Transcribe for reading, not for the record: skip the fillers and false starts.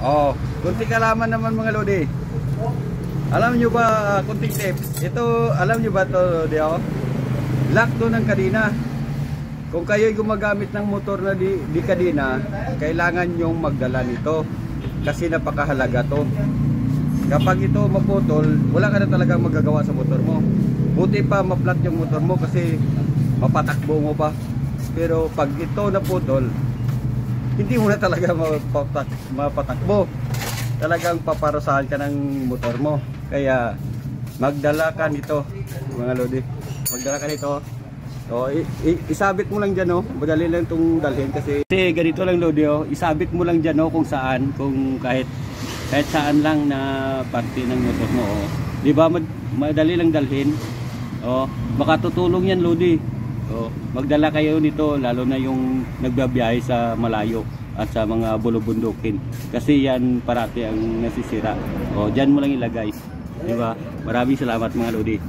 Oh, kunting kalaman naman mga lodi. Alam nyo ba, kunting tips. Ito, alam nyo ba to, Lodi? Lock to ng kadena. Kung kayo'y gumagamit ng motor na di kadena, kailangan nyong magdala nito. Kasi napakahalaga to. Kapag ito maputol, wala ka na talagang magagawa sa motor mo. Buti pa maplat yung motor mo kasi mapatakbo mo pa. Pero pag ito naputol, hindi mo na talaga mapatakbo. Talagang paparusahan ka ng motor mo. Kaya magdala ka nito mga lodi. Magdala ka nito. So, isabit mo lang dyan, madali lang itong dalhin kasi ganito lang lodi, isabit mo lang dyan kung saan, kung kahit saan lang na parte ng motor mo. Di ba madali lang dalhin. Makatutulong yan lodi. Magdala kayo nito lalo na yung nagbabiyahe sa malayo at sa mga bulubundukin kasi yan parati ang nasisira. Dyan mo lang ilagay, di ba? Maraming salamat mga lodi.